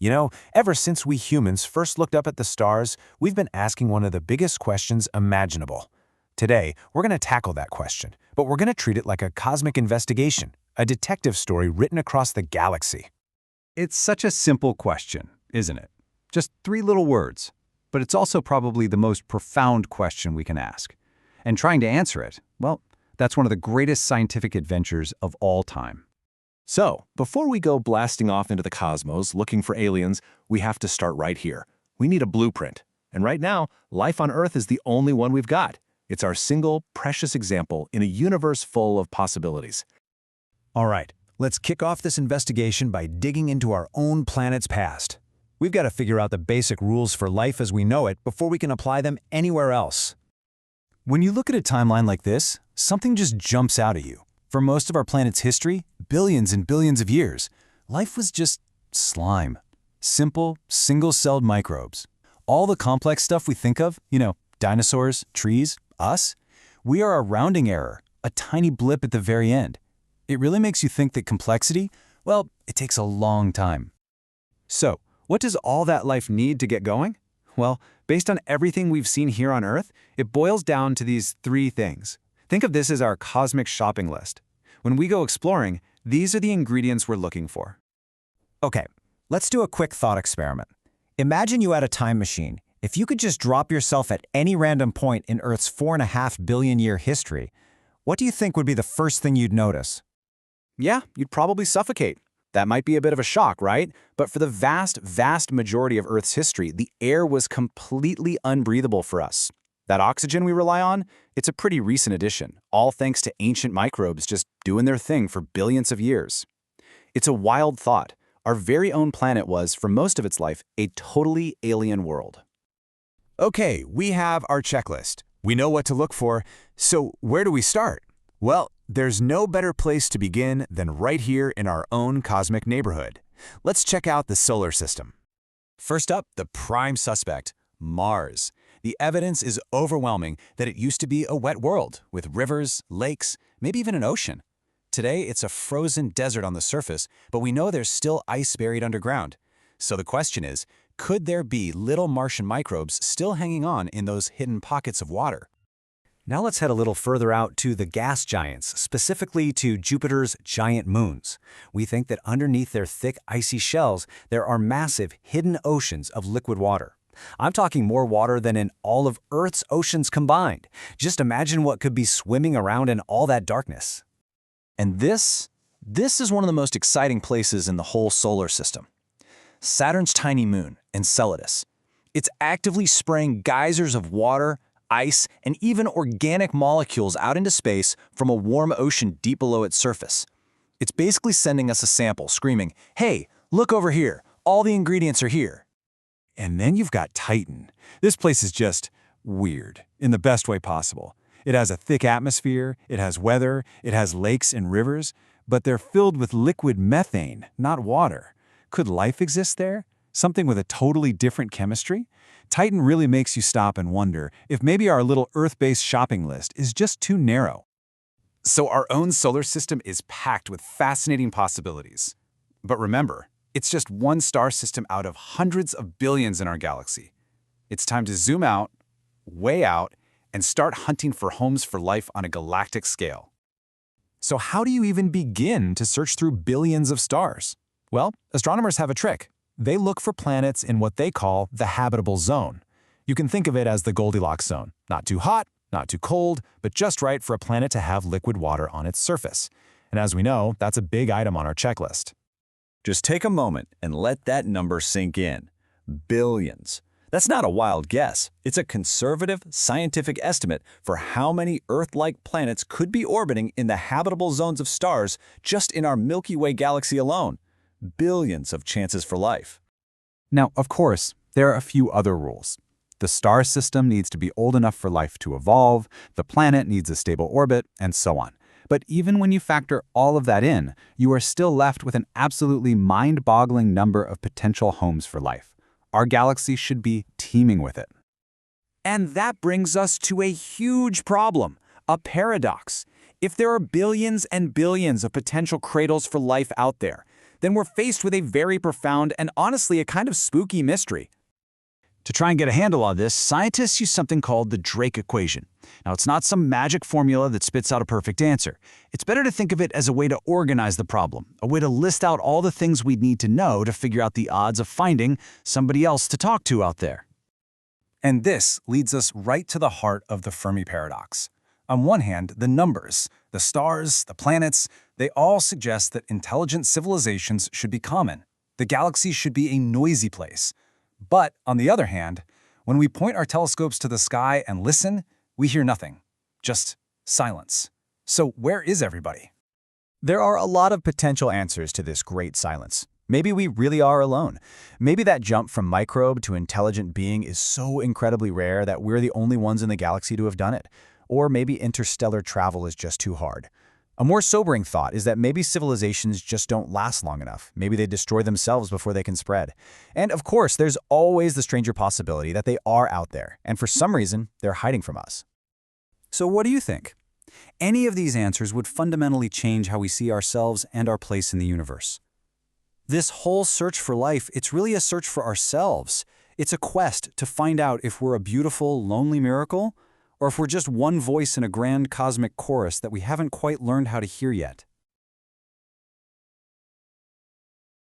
Ever since we humans first looked up at the stars, we've been asking one of the biggest questions imaginable. Today, we're going to tackle that question, but we're going to treat it like a cosmic investigation, a detective story written across the galaxy. It's such a simple question, isn't it? Just 3 little words. But it's also probably the most profound question we can ask. And trying to answer it, well, that's one of the greatest scientific adventures of all time. So, before we go blasting off into the cosmos looking for aliens, we have to start right here. We need a blueprint. And right now, life on Earth is the only one we've got. It's our single, precious example in a universe full of possibilities. All right, let's kick off this investigation by digging into our own planet's past. We've got to figure out the basic rules for life as we know it before we can apply them anywhere else. When you look at a timeline like this, something just jumps out at you. For most of our planet's history, billions and billions of years, life was just slime. Simple, single-celled microbes. All the complex stuff we think of, dinosaurs, trees, us, we are a rounding error, a tiny blip at the very end. It really makes you think that complexity, well, it takes a long time. So, what does all that life need to get going? Well, based on everything we've seen here on Earth, it boils down to these 3 things. Think of this as our cosmic shopping list. When we go exploring, these are the ingredients we're looking for. Okay, let's do a quick thought experiment. Imagine you had a time machine. If you could just drop yourself at any random point in Earth's 4.5 billion year history, what do you think would be the first thing you'd notice? Yeah, you'd probably suffocate. That might be a bit of a shock, right? But for the vast, vast majority of Earth's history, the air was completely unbreathable for us. That oxygen we rely on, it's a pretty recent addition, all thanks to ancient microbes just doing their thing for billions of years. It's a wild thought. Our very own planet was, for most of its life, a totally alien world. Okay, we have our checklist. We know what to look for, so where do we start? Well, there's no better place to begin than right here in our own cosmic neighborhood. Let's check out the solar system. First up, the prime suspect, Mars. The evidence is overwhelming that it used to be a wet world with rivers, lakes, maybe even an ocean. Today, it's a frozen desert on the surface, but we know there's still ice buried underground. So the question is, could there be little Martian microbes still hanging on in those hidden pockets of water? Now let's head a little further out to the gas giants, specifically to Jupiter's giant moons. We think that underneath their thick, icy shells, there are massive, hidden oceans of liquid water. I'm talking more water than in all of Earth's oceans combined. Just imagine what could be swimming around in all that darkness. And this is one of the most exciting places in the whole solar system. Saturn's tiny moon, Enceladus. It's actively spraying geysers of water, ice, and even organic molecules out into space from a warm ocean deep below its surface. It's basically sending us a sample, screaming, "Hey, look over here, all the ingredients are here." And then you've got Titan. This place is just weird, in the best way possible. It has a thick atmosphere, it has weather, it has lakes and rivers, but they're filled with liquid methane, not water. Could life exist there? Something with a totally different chemistry? Titan really makes you stop and wonder if maybe our little Earth-based shopping list is just too narrow. So our own solar system is packed with fascinating possibilities. But remember, it's just one star system out of hundreds of billions in our galaxy. It's time to zoom out, way out, and start hunting for homes for life on a galactic scale. So how do you even begin to search through billions of stars? Well, astronomers have a trick. They look for planets in what they call the habitable zone. You can think of it as the Goldilocks zone. Not too hot, not too cold, but just right for a planet to have liquid water on its surface. And as we know, that's a big item on our checklist. Just take a moment and let that number sink in. Billions. That's not a wild guess. It's a conservative, scientific estimate for how many Earth-like planets could be orbiting in the habitable zones of stars just in our Milky Way galaxy alone. Billions of chances for life. Now, of course, there are a few other rules. The star system needs to be old enough for life to evolve, the planet needs a stable orbit, and so on. But even when you factor all of that in, you are still left with an absolutely mind-boggling number of potential homes for life. Our galaxy should be teeming with it. And that brings us to a huge problem, a paradox. If there are billions and billions of potential cradles for life out there, then we're faced with a very profound and honestly a kind of spooky mystery. To try and get a handle on this, scientists use something called the Drake equation. Now, it's not some magic formula that spits out a perfect answer. It's better to think of it as a way to organize the problem, a way to list out all the things we'd need to know to figure out the odds of finding somebody else to talk to out there. And this leads us right to the heart of the Fermi paradox. On one hand, the numbers, the stars, the planets, they all suggest that intelligent civilizations should be common. The galaxy should be a noisy place. But, on the other hand, when we point our telescopes to the sky and listen, we hear nothing. Just silence. So where is everybody? There are a lot of potential answers to this great silence. Maybe we really are alone. Maybe that jump from microbe to intelligent being is so incredibly rare that we're the only ones in the galaxy to have done it. Or maybe interstellar travel is just too hard. A more sobering thought is that maybe civilizations just don't last long enough. Maybe they destroy themselves before they can spread. And of course, there's always the stranger possibility that they are out there, and for some reason, they're hiding from us. So what do you think? Any of these answers would fundamentally change how we see ourselves and our place in the universe. This whole search for life, it's really a search for ourselves. It's a quest to find out if we're a beautiful, lonely miracle, or if we're just one voice in a grand cosmic chorus that we haven't quite learned how to hear yet.